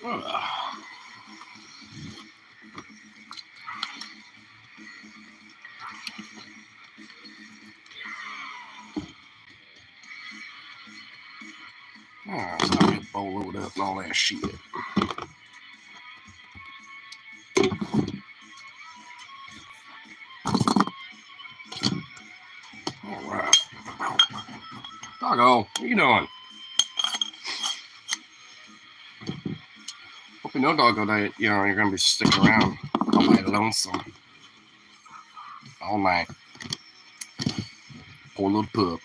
So I get bowl loaded up and all that shit. Alright. Doggo, what you doing? Hope you know, Doggo, that you're gonna be sticking around all night lonesome. All night. Poor little pup.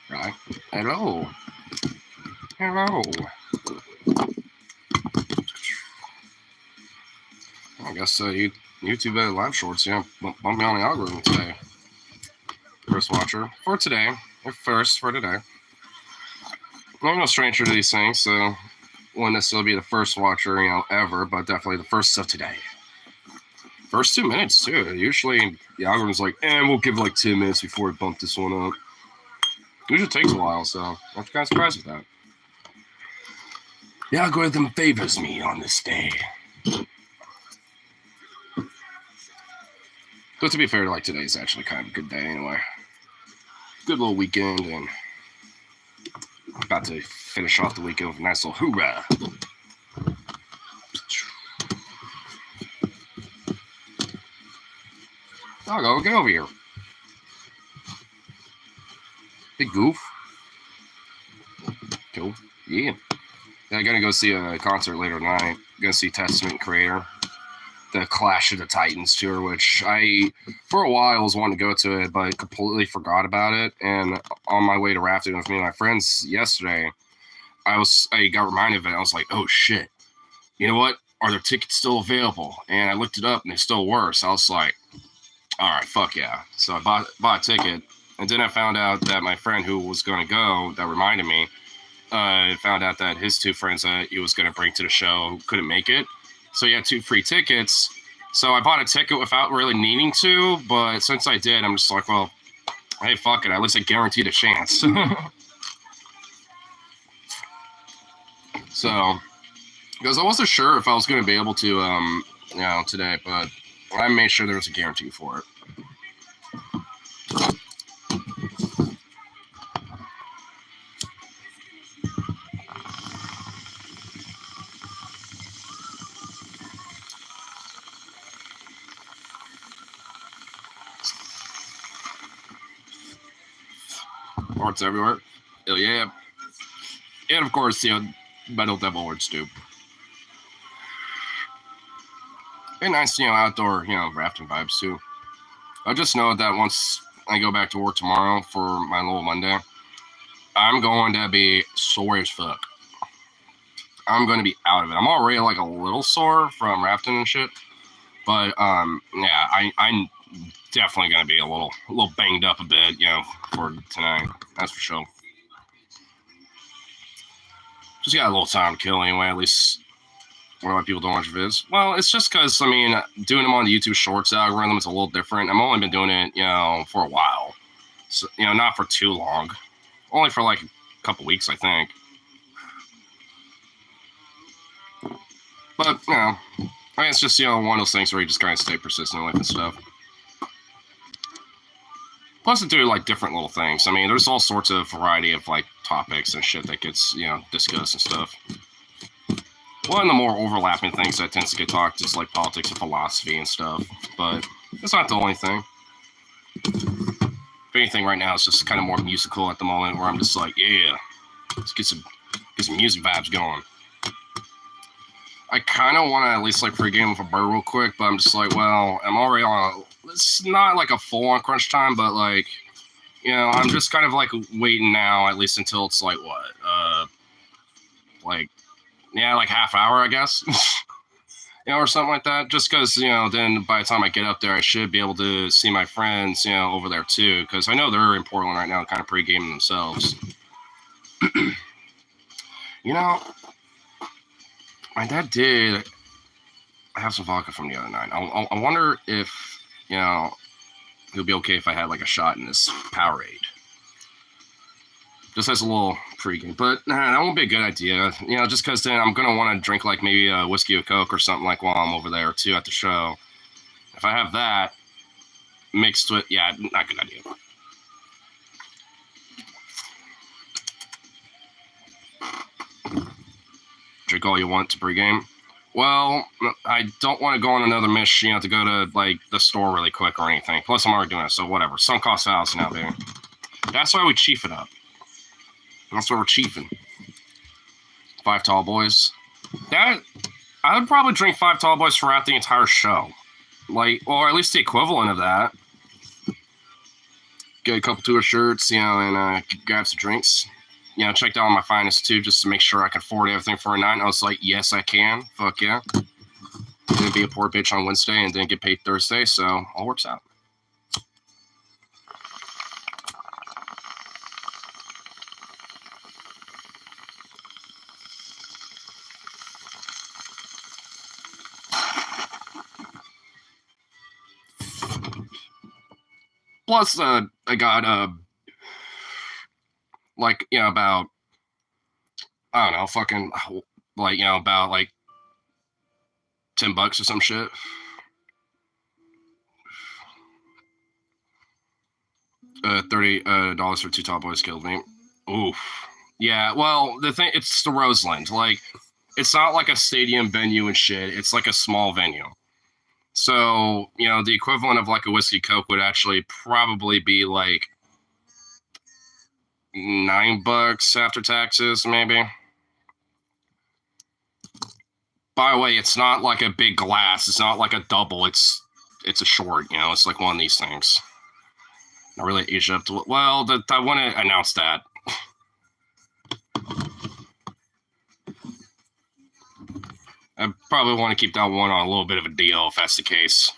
Right? Hello. Hello. I guess YouTube live shorts, bump me on the algorithm today. First watcher for today. Or first for today. I'm no stranger to these things, so wouldn't necessarily be the first watcher, ever, but definitely the first of today. First 2 minutes, too. Usually the algorithm's like, we'll give like 2 minutes before we bump this one up. Usually takes a while, so I'm kind of surprised with that. The algorithm favors me on this day. But to be fair, like today's actually kind of a good day anyway. Good little weekend, and about to finish off the weekend with a nice little hoorah. Doggo, get over here. Big goof. Cool. Yeah. I'm gonna go see a concert later tonight. Gonna see Testament Creator. The Clash of the Titans tour, which I, for a while, was wanting to go to it, but completely forgot about it. And on my way to rafting with me and my friends yesterday, I got reminded of it. I was like, oh shit. You know what? Are there tickets still available? And I looked it up and they still were. So I was like, all right, fuck yeah. So I bought a ticket. And then I found out that my friend who was going to go, that reminded me, found out that his 2 friends that he was going to bring to the show couldn't make it. So he had 2 free tickets. So I bought a ticket without really needing to. But since I did, I'm just like, well, hey, fuck it. At least I guaranteed a chance. So, because I wasn't sure if I was going to be able to, today. But I made sure there was a guarantee for it. Hearts everywhere. Hell yeah. And of course, Metal Devil Words too. And nice, outdoor, rafting vibes too. I just know that once I go back to work tomorrow for my little Monday, I'm going to be sore as fuck. I'm going to be out of it. I'm already like a little sore from rafting and shit. But, yeah, I'm definitely going to be a little banged up a bit, for tonight. That's for sure. Just got a little time to kill anyway, at least why people don't watch vids. Well, it's just because, doing them on the YouTube Shorts algorithm is a little different. I've only been doing it, for a while. So, not for too long. Only for like a couple weeks, I think. But, it's just, one of those things where you just kind of stay persistent with and stuff. Plus, to do, like, different little things. There's all sorts of variety of, like, topics and shit that gets, discussed and stuff. One of the more overlapping things that tends to get talked is, like, politics and philosophy and stuff. But it's not the only thing. If anything, right now, it's just kind of more musical at the moment, where I'm just like, yeah, let's get some music vibes going. I kind of want to at least, like, pregame with a bird real quick, but I'm just like, well, I'm already on it's not like a full-on crunch time, but, like, I'm just kind of, like, waiting now, at least until it's, like, what? Like half hour, I guess. Or something like that. Just because, then by the time I get up there, I should be able to see my friends, over there, too. Because I know they're in Portland right now, kind of pre-gaming themselves. My dad did have some vodka from the other night. I wonder if, it would be okay if I had, like, a shot in this Powerade. Just as a little pregame. But nah, that won't be a good idea. You know, just because then I'm going to want to drink like maybe a whiskey or Coke or something like while I'm over there too at the show. If I have that mixed with, yeah, not a good idea. Drink all you want to pregame. Well, I don't want to go on another mission, you know, to go to like the store really quick or anything. Plus, I'm already doing it, so whatever. Some cost fallacy now, baby. That's why we chief it up. That's why we're chiefing. 5 tall boys. That I would probably drink 5 tall boys throughout the entire show, like, or at least the equivalent of that. Get a couple tour shirts, you know, and grab some drinks. You know, checked out on my finest too, just to make sure I can afford everything for a night. And I was like, yes, I can. Fuck yeah. Didn't be a poor bitch on Wednesday and didn't get paid Thursday, so all works out. Plus, I got like, you know, about, I don't know, fucking, like, you know, about like $10 or some shit. $30 for 2 tall boys killed me. Oof. Yeah, well, the thing, it's the Roseland. Like, it's not like a stadium venue and shit. It's like a small venue. So, you know, the equivalent of like a whiskey Coke would actually probably be like $9 after taxes, maybe. By the way, it's not like a big glass. It's not like a double. It's a short, you know. It's like one of these things. Not really age up to it. Well, I want to announce that. I probably want to keep that one on a little bit of a deal if that's the case.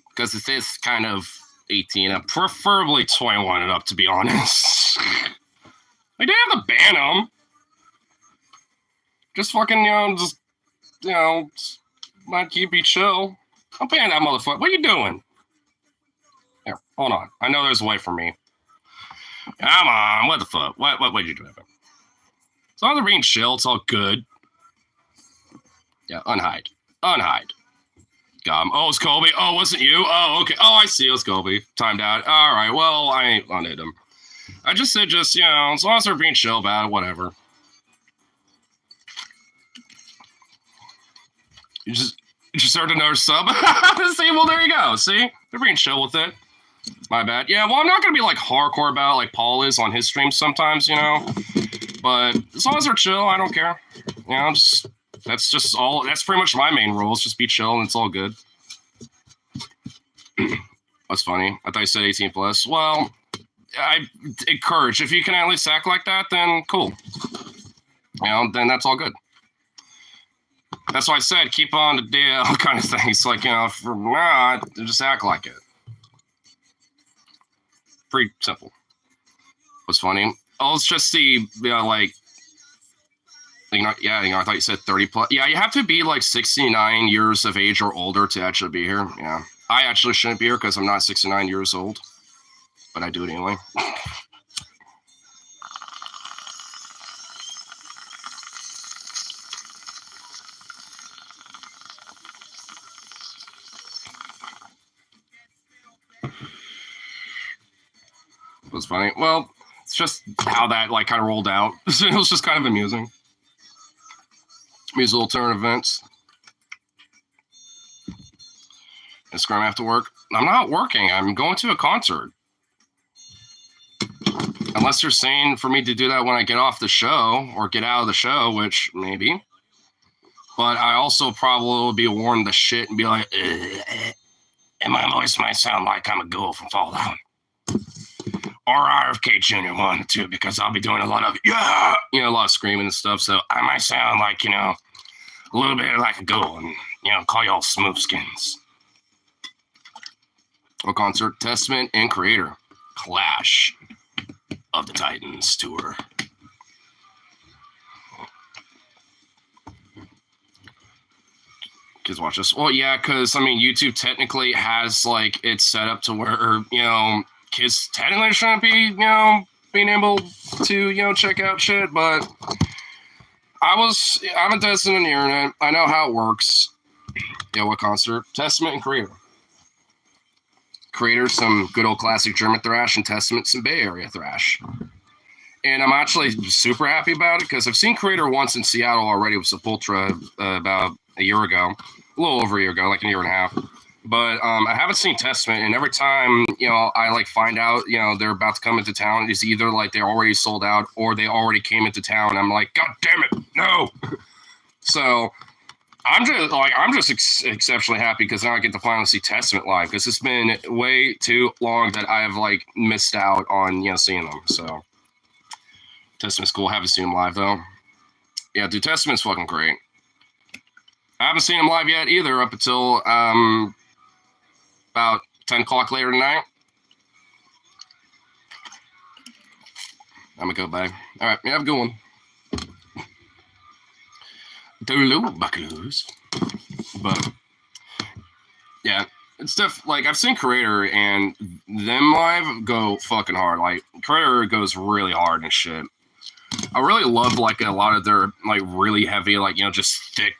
Because it is kind of 18, preferably 21 and up, to be honest. They didn't have to ban them. Just fucking, might keep you chill. I'm ban that motherfucker. What are you doing? Here, hold on. I know there's a way for me. Come on, what the fuck? What did you do? As long as they're being chill, it's all good. Yeah, unhide. Oh, it's Colby. Oh, wasn't you? Oh, okay. Oh, I see. It was Colby. Timed out. All right. Well, I ain't unhid him. I just said, as long as they're being chill about it, whatever. You just heard another sub. See, well, there you go. See, they're being chill with it. My bad. Yeah, well, I'm not gonna be like hardcore about it like Paul is on his streams sometimes, But as long as they're chill, I don't care. That's pretty much my main rules. Just be chill and it's all good. That's funny. I thought you said 18 plus. Well, I encourage. If you can at least act like that, then cool. Then that's all good. That's why I said keep on the deal kind of thing. It's like, if not, just act like it. Pretty simple. What's funny? Oh, it's just the, I thought you said 30 plus. Yeah, you have to be like 69 years of age or older to actually be here. Yeah. I actually shouldn't be here because I'm not 69 years old, but I do it anyway. It was funny. Well, it's just how that kind of rolled out. It was just kind of amusing. These little turn events. Instagram after work. I'm not working. I'm going to a concert. Unless you're saying for me to do that when I get off the show or get out of the show, which maybe. But I also probably will be warned the shit and be like, and my voice might sound like I'm a ghoul from Fallout. Or RFK Jr. 1 or 2, because I'll be doing a lot of, a lot of screaming and stuff. So I might sound like, a little bit like a ghoul and, call y'all smooth skins. A concert, Testament and Creator. Clash of the Titans tour. Kids watch this. Well, yeah, because, YouTube technically has, it's set up to where, kids technically shouldn't be, being able to, check out shit, but I've invested in the internet. I know how it works. What concert? Testament and Creator. Creator, some good old classic German thrash, and Testament, some Bay Area thrash. And I'm actually super happy about it because I've seen Creator once in Seattle already with Sepultura about a year ago, a little over a year ago, like a year and a half. But I haven't seen Testament, and every time, I like find out, they're about to come into town, it's either like they're already sold out or they already came into town. I'm like, God damn it, no. So I'm just exceptionally happy because now I get to finally see Testament live because it's been way too long that I have like missed out on seeing them. So Testament's cool. Haven't seen them live though. Yeah, dude, Testament's fucking great. I haven't seen them live yet either up until about 10 o'clock later tonight. I'm gonna go back. All right, have a good one. Hello, buckaroos. But yeah, it's stuff like I've seen Creator and them live go fucking hard. Like Creator goes really hard and shit. I really love like a lot of their like really heavy, like just thick,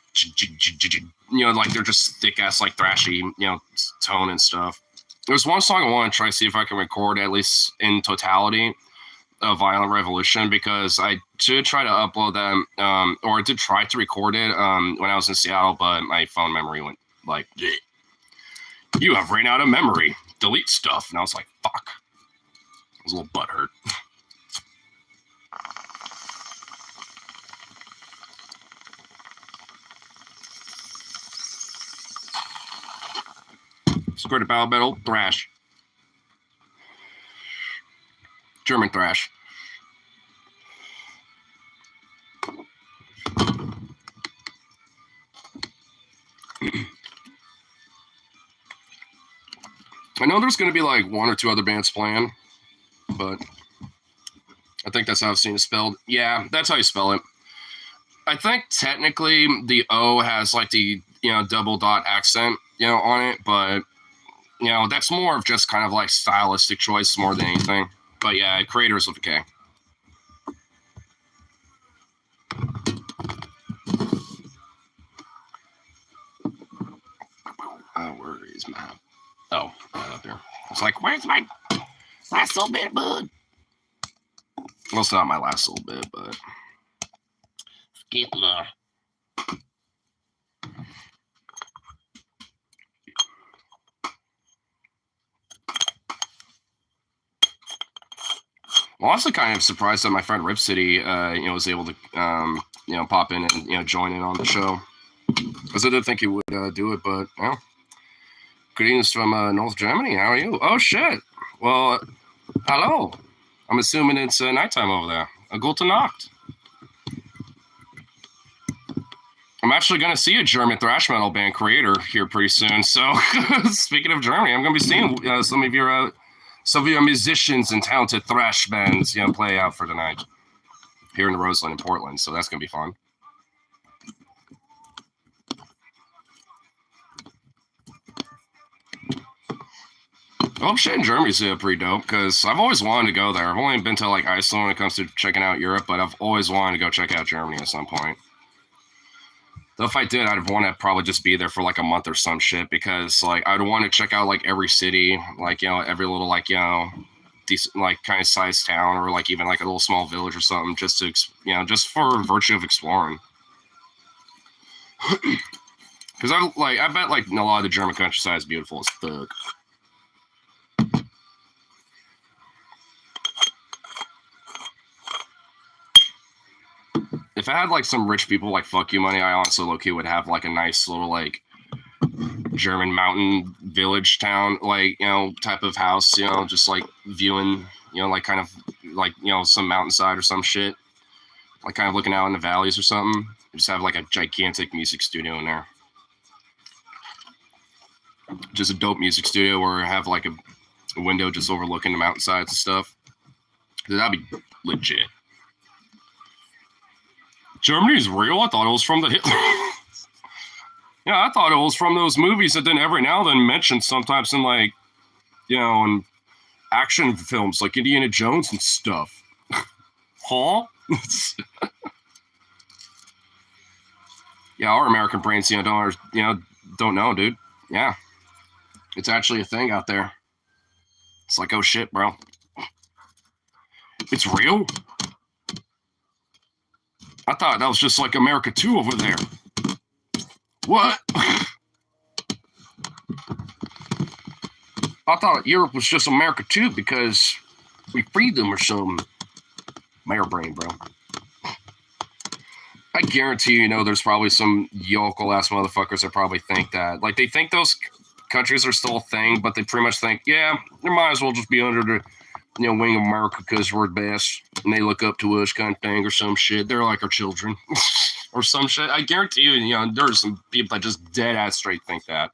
like they're just thick ass like thrashy, tone and stuff. There's one song I want to try to see if I can record at least in totality of Violent Revolution because I did try to upload them, or I did try to record it when I was in Seattle, but my phone memory went like, bleh. You have ran out of memory. Delete stuff. And I was like, fuck. I was a little butthurt. Squirted Battle Metal, thrash. German thrash. I know there's going to be like one or two other bands playing, but I think that's how I've seen it spelled. Yeah, that's how you spell it. I think technically the O has like the, double dot accent, on it, but that's more of just kind of like stylistic choice more than anything. But yeah, Creators with a K. Where is my... Oh, up there. I was like, where's my last little bit, bud? Well, it's not my last little bit, but... It's getting there. I'm also kind of surprised that my friend Rip City, was able to, pop in and, join in on the show. Because I didn't think he would do it, but, greetings from North Germany. How are you? Oh, shit. Well, hello. I'm assuming it's nighttime over there. A gute Nacht. I'm actually going to see a German thrash metal band Creator here pretty soon. So, speaking of Germany, I'm going to be seeing some of your musicians and talented thrash bands, play out for tonight here in Roseland in Portland. So that's going to be fun. Well, shit in Germany's pretty dope because I've always wanted to go there. I've only been to like Iceland when it comes to checking out Europe, but I've always wanted to go check out Germany at some point. Though if I did, I'd want to probably just be there for like a month or some shit because like I'd want to check out like every city, like every little like decent like kind of sized town or like even like a little small village or something just to just for virtue of exploring. Because I bet like a lot of the German countryside is beautiful as fuck. If I had like some rich people like fuck you money, I honestly low-key would have like a nice little like German mountain village town like type of house, just like viewing, like kind of like some mountainside or some shit, like kind of looking out in the valleys or something. Just have like a gigantic music studio in there, just a dope music studio, or have like a window just overlooking the mountainsides and stuff. That'd be legit. Germany's real? I thought it was from the Hitler. Yeah, I thought it was from those movies that then every now and then mentioned sometimes in like, in action films like Indiana Jones and stuff. Huh? Yeah, our American brains, don't know, dude. Yeah, it's actually a thing out there. It's like, oh shit, bro. It's real? I thought that was just like America 2 over there. What? I thought Europe was just America 2 because we freed them or something. Mayor brain, bro. I guarantee there's probably some yokel ass motherfuckers that probably think that. Like, they think those countries are still a thing, but they pretty much think, yeah, they might as well just be under the wing of America because we're the best, and they look up to us kind of thing or some shit. They're like our children or some shit. I guarantee there's some people that just dead ass straight think that.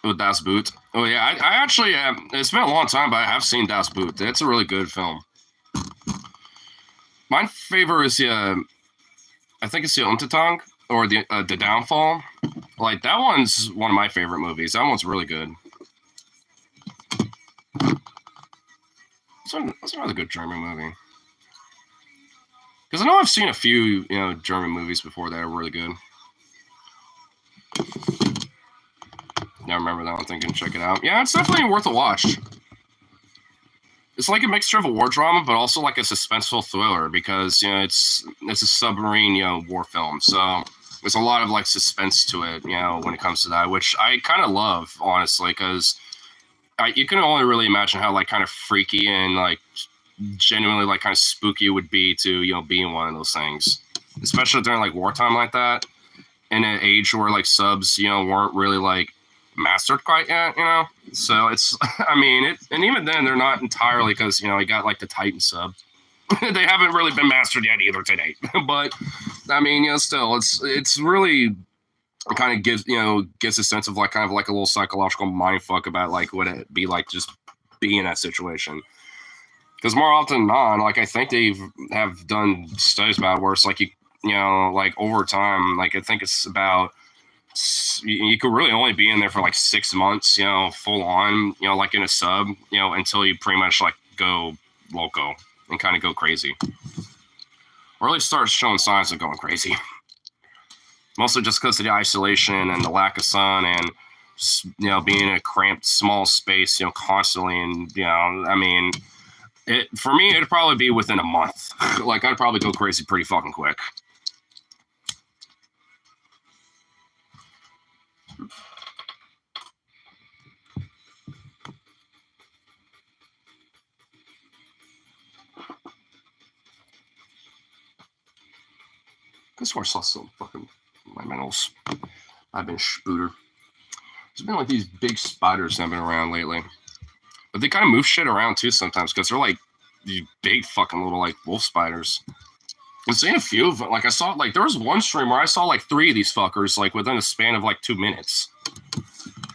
Oh, Das Boot. Oh, yeah, I actually, it's been a long time, but I have seen Das Boot. It's a really good film. My favorite is I think it's the Untergang or the Downfall. Like, that one's one of my favorite movies. That one's really good. That's another good German movie. Because I know I've seen a few, German movies before that are really good. Now remember that one, thinking check it out. Yeah, it's definitely worth a watch. It's like a mixture of a war drama, but also like a suspenseful thriller because it's a submarine war film. So there's a lot of like suspense to it, when it comes to that, which I kind of love, honestly, because you can only really imagine how like kind of freaky and like genuinely like kind of spooky it would be to be in one of those things, especially during like wartime like that, in an age where like subs weren't really like mastered quite yet, so it's and even then they're not entirely, because you got like the Titan sub. They haven't really been mastered yet either to date. But still it's really kind of gives a sense of like kind of like a little psychological mind fuck about like what it'd be like just be in that situation. Because more often than not, like I think they have done studies about it where it's like like over time, like I think it's about you could really only be in there for like 6 months, full on, like in a sub, until you pretty much like go loco and kind of go crazy, or at least start showing signs of going crazy. Mostly just because of the isolation and the lack of sun and just, being in a cramped small space, constantly, and for me it'd probably be within a month. Like I'd probably go crazy pretty fucking quick. This horse saw some fucking my minerals. I've been spooter. There's been like these big spiders that have been around lately, but they kind of move shit around too sometimes because they're like these big fucking little like wolf spiders. I've seen a few of them. Like I saw like there was one stream where I saw like 3 of these fuckers like within a span of like 2 minutes.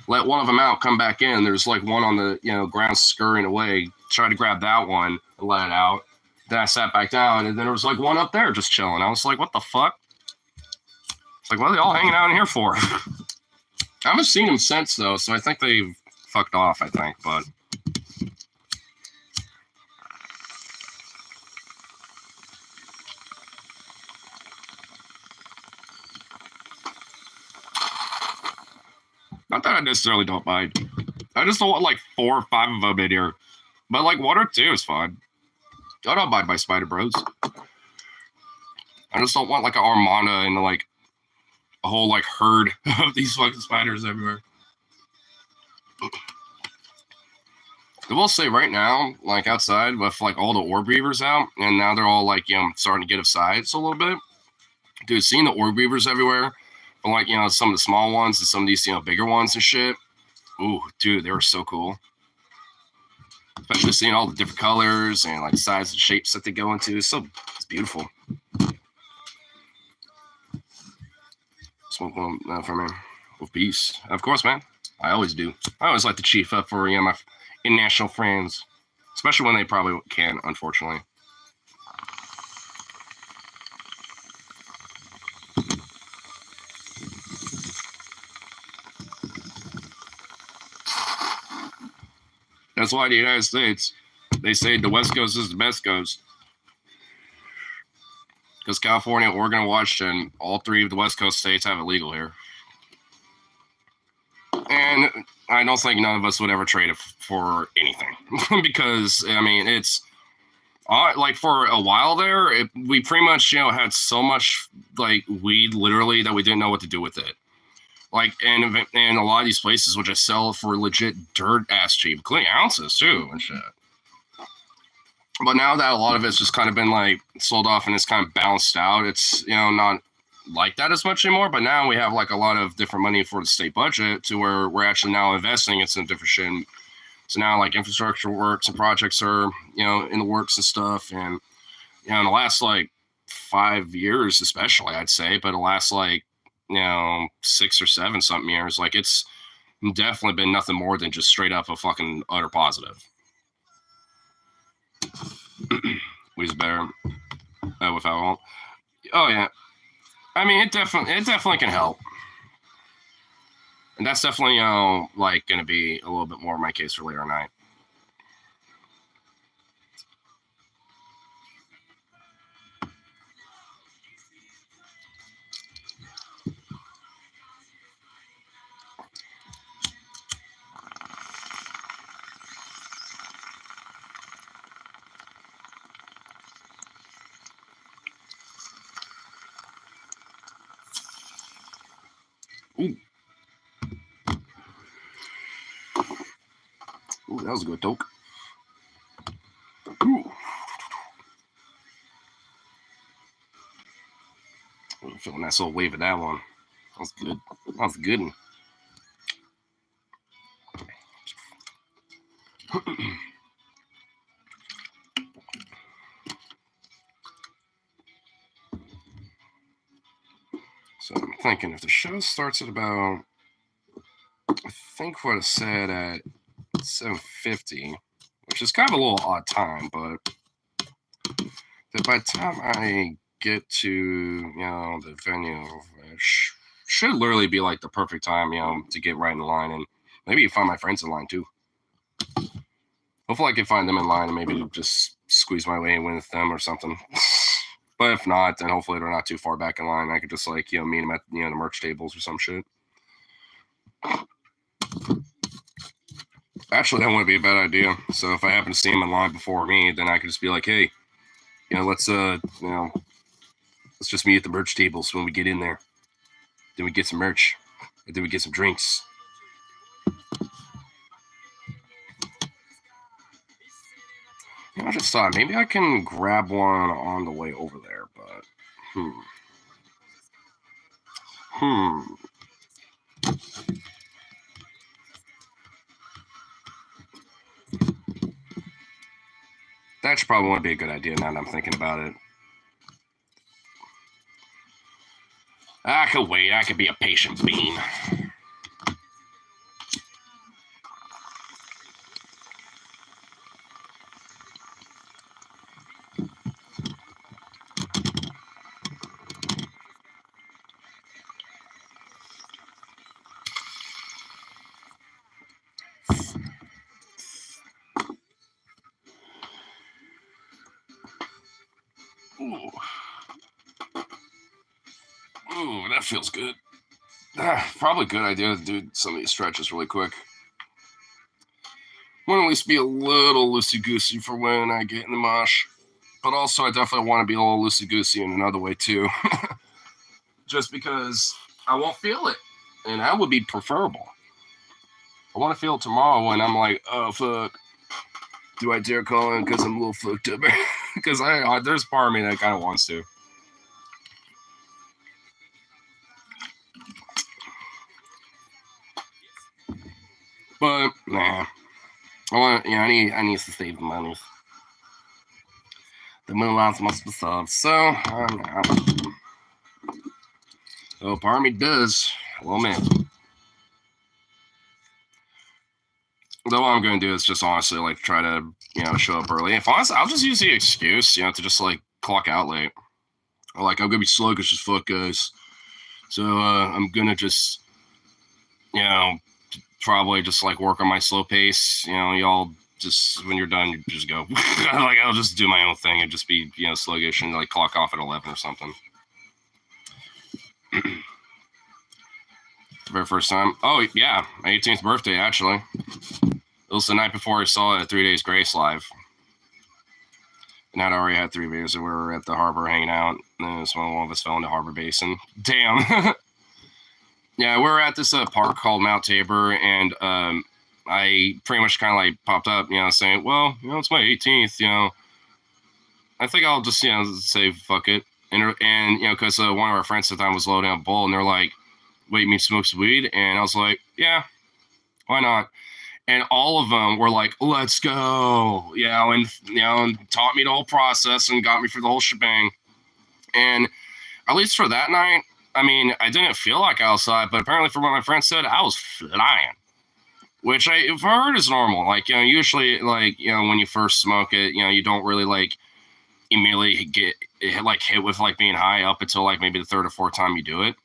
Let one of them out, come back in. There's like one on the ground scurrying away. Tried to grab that one and let it out. Then I sat back down, and then there was like one up there just chilling. I was like, what the fuck? It's like, what are they all hanging out in here for? I haven't seen them since, though, so I think they've fucked off, I think, but... Not that I necessarily don't mind. I just don't want like 4 or 5 of them in here. But like 1 or 2 is fine. I don't mind my spider bros. I just don't want like an armada and like a whole like herd of these fucking spiders everywhere. I will say right now, like outside with like all the orb weavers out, and now they're all like starting to get of size a little bit. Dude, seeing the orb weavers everywhere, but like some of the small ones and some of these bigger ones and shit. Ooh, dude, they were so cool. Especially seeing all the different colors and like size and shapes that they go into. It's beautiful. Smoke one for me with peace. Of course, man. I always do. I always like to chief up for my international friends, especially when they probably can, unfortunately. That's why the United States, they say the West Coast is the best coast. Because California, Oregon, and Washington, all three of the West Coast states have it legal here. And I don't think none of us would ever trade it for anything. Because, I mean, it's like for a while there, we pretty much, had so much like weed literally that we didn't know what to do with it. Like, and a lot of these places would just sell it for legit dirt ass cheap, including ounces too and shit. But now that a lot of it's just kind of been like sold off and it's kind of balanced out, it's, not like that as much anymore. But now we have like a lot of different money for the state budget to where we're actually now investing in some different shit. So now like infrastructure works and projects are, in the works and stuff. And, in the last like 5 years, especially, I'd say, but the last like, 6 or 7 something years, like it's definitely been nothing more than just straight up a fucking utter positive. We's better with alcohol. Oh yeah, I mean it definitely can help, and that's definitely like going to be a little bit more my case for later tonight. Ooh. Ooh, that was a good toke. Ooh. I'm feeling that little wave of that one. That was good. That was a good one. So I'm thinking if the show starts at about, I think what it said at 7:50, which is kind of a little odd time, but that by the time I get to, the venue, which should literally be like the perfect time, to get right in line, and maybe find my friends in line too. Hopefully I can find them in line and maybe just squeeze my way in with them or something. But if not, then hopefully they're not too far back in line. I could just like, meet them at, the merch tables or some shit. Actually, that wouldn't be a bad idea. So if I happen to see them in line before me, then I could just be like, hey, let's just meet at the merch tables when we get in there. Then we get some merch. And then we get some drinks. I just thought maybe I can grab one on the way over there, but that should probably wouldn't be a good idea now that I'm thinking about it. I could wait. I could be a patient bean. Ooh. Ooh, that feels good. Probably a good idea to do some of these stretches really quick. Want to at least be a little loosey-goosey for when I get in the mosh. But also, I definitely want to be a little loosey-goosey in another way, too. Just because I won't feel it. And that would be preferable. I want to feel it tomorrow when I'm like, oh, fuck. Do I dare call in because I'm a little fucked up? Because there's part of me that kind of wants to. But, nah. I need to save the money. The moonlights must be solved. So, so part of me does. Well, man. Though what I'm going to do is just honestly, like, try to, show up early. If honestly, I'll just use the excuse, to just, like, clock out late. Or, like, I'm going to be sluggish as fuck, guys. So, I'm going to just, probably just, like, work on my slow pace. Y'all just when you're done, you just go. Like I'll just do my own thing and just be sluggish and like clock off at 11 or something. Very first time. Oh yeah, my 18th birthday actually. It was the night before I saw it at 3 Days Grace live. And I'd already had 3 beers, and we were at the harbor hanging out. And then one of us fell into Harbor Basin. Damn. Yeah, we were at this park called Mount Tabor, and I pretty much kind of like popped up, saying, well, it's my 18th, I think I'll just, say fuck it. And because one of our friends at the time was loading up bowl, and they're like, wait, you mean smoke some weed? And I was like, yeah, why not? And all of them were like, let's go, and taught me the whole process and got me through the whole shebang. And at least for that night, I mean, I didn't feel like outside, but apparently from what my friend said, I was flying, which I've heard is normal. Like, usually, like, when you first smoke it, you don't really, like, immediately get hit with, like, being high up until, like, maybe the third or fourth time you do it.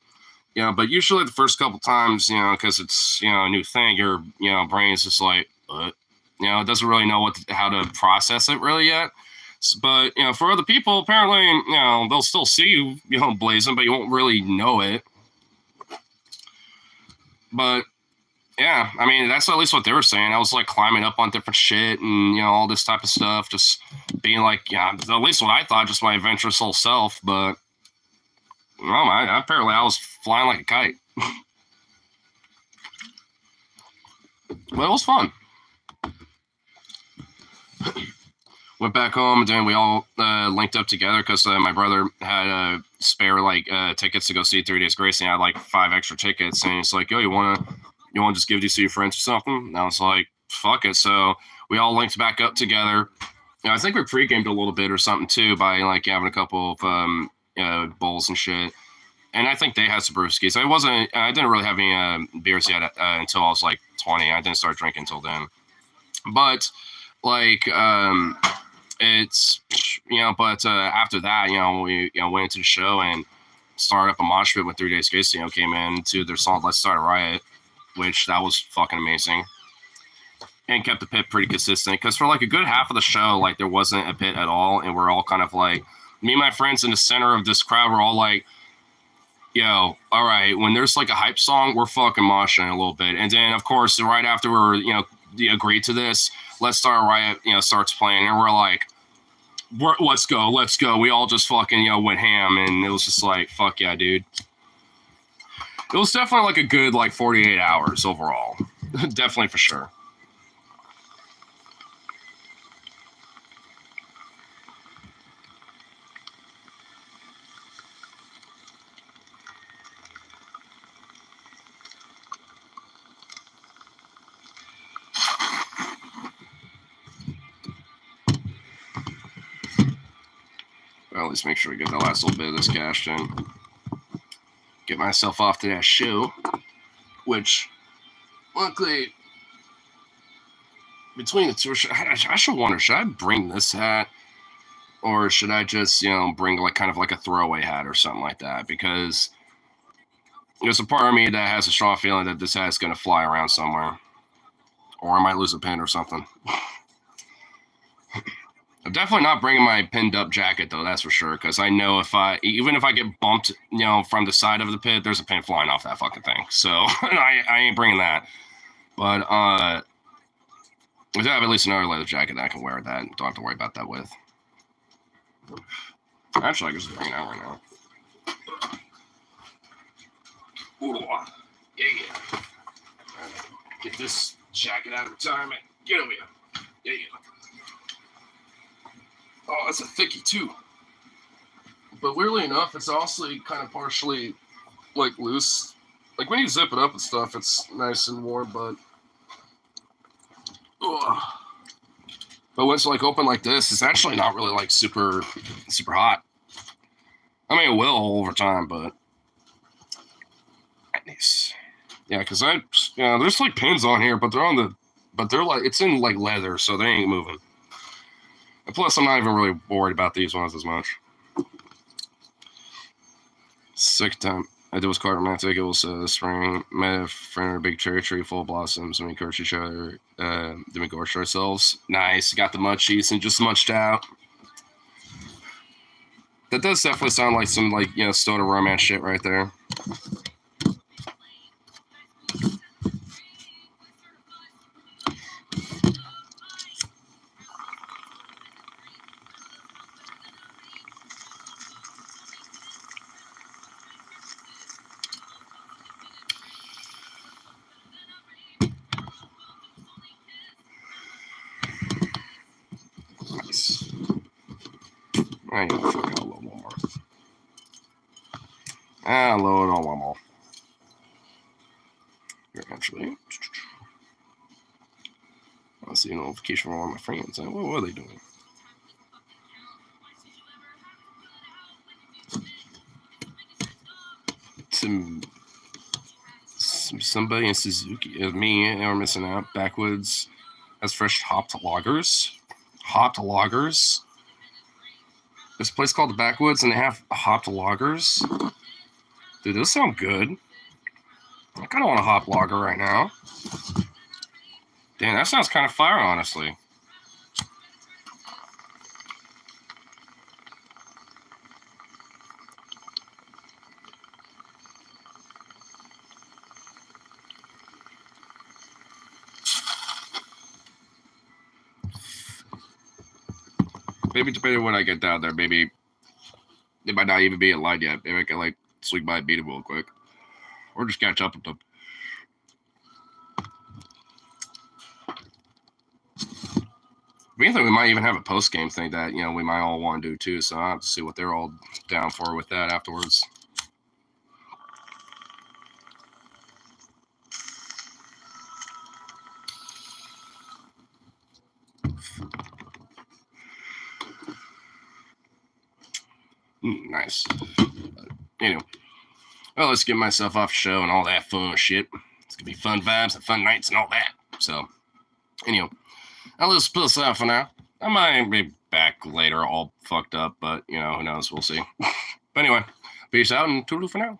But usually the first couple times, because it's, a new thing, your, brain is just like, it doesn't really know how to process it really yet. But, for other people, apparently, they'll still see you, blazing, but you won't really know it. But, yeah, I mean, that's at least what they were saying. I was, like, climbing up on different shit and, all this type of stuff, just being like, at least what I thought, just my adventurous whole self, but... Well, apparently I was flying like a kite. Well, it was fun. Went back home, and then we all linked up together because my brother had spare tickets to go see 3 Days Grace, and I had like 5 extra tickets. And he's like, "Yo, you wanna just give these to your friends or something?" And I was like, "Fuck it." So we all linked back up together. I think we pre-gamed a little bit or something too by like having a couple of bowls and shit. And I think they had some brewskis. I didn't really have any beers yet until I was like 20. I didn't start drinking until then. But like it's but after that, we went into the show and started up a mosh pit when 3 Days Grace came in to their song Let's Start a Riot, which that was fucking amazing. And kept the pit pretty consistent because for like a good half of the show, like there wasn't a pit at all, and we're all kind of like, me and my friends in the center of this crowd were all like, yo, all right, when there's like a hype song, we're fucking moshing a little bit. And then of course right after we're agreed to this, Let's Start a Riot starts playing, and we're like, let's go. We all just fucking went ham, and it was just like, fuck yeah, dude. It was definitely like a good like 48 hours overall. Definitely for sure. Well, let's make sure we get the last little bit of this cashed in. Get myself off to that show, which, luckily, between the two, I should wonder, should I bring this hat, or should I just, bring like kind of like a throwaway hat or something like that? Because there's a part of me that has a strong feeling that this hat's going to fly around somewhere, or I might lose a pin or something. I'm definitely not bringing my pinned up jacket though, that's for sure, because I know even if I get bumped, from the side of the pit, there's a pin flying off that fucking thing. So I ain't bringing that. But I have at least another leather jacket that I can wear that don't have to worry about that with. Actually, I can just bring it out right now. Ooh, yeah. Get this jacket out of retirement. Get over here. Yeah. Oh, it's a thickie too. But weirdly enough, it's also kind of partially like loose. Like when you zip it up and stuff, it's nice and warm, but once like open like this, it's actually not really like super hot. I mean, it will over time, but nice. Yeah, because there's like pins on here, but they're like, it's in like leather, so they ain't moving. And plus, I'm not even really worried about these ones as much. Sick time. I did was quite romantic. It was spring. Met a friend at a big cherry tree full of blossoms. And we encouraged each other. Then we gorged ourselves. Nice. Got the munchies and just munched out. That does definitely sound like some, like, you know, stoner romance shit right there. Nice. I need to fucking load one more. I'll load on one more. Eventually. I'll see a notification from one of my friends. What were they doing? Somebody in Suzuki, me, and we're missing out. Backwoods has fresh hopped lagers. Hopped lagers. There's a place called the Backwoods, and they have hopped lagers. Dude, those sound good. I kind of want a hop lager right now. Damn, that sounds kind of fire, honestly. Maybe depending on when I get down there, maybe they might not even be in line yet. Maybe I can, like, swing by and beat them real quick. Or just catch up with them. We think we might even have a post-game thing that, you know, we might all want to do too, so I'll have to see what they're all down for with that afterwards. Nice. Anyway. Well, let's get myself off the show and all that fun shit. It's going to be fun vibes and fun nights and all that. So, anyway. I'll just put this out for now. I might be back later all fucked up, but, you know, who knows? We'll see. But anyway, peace out and toodaloo for now.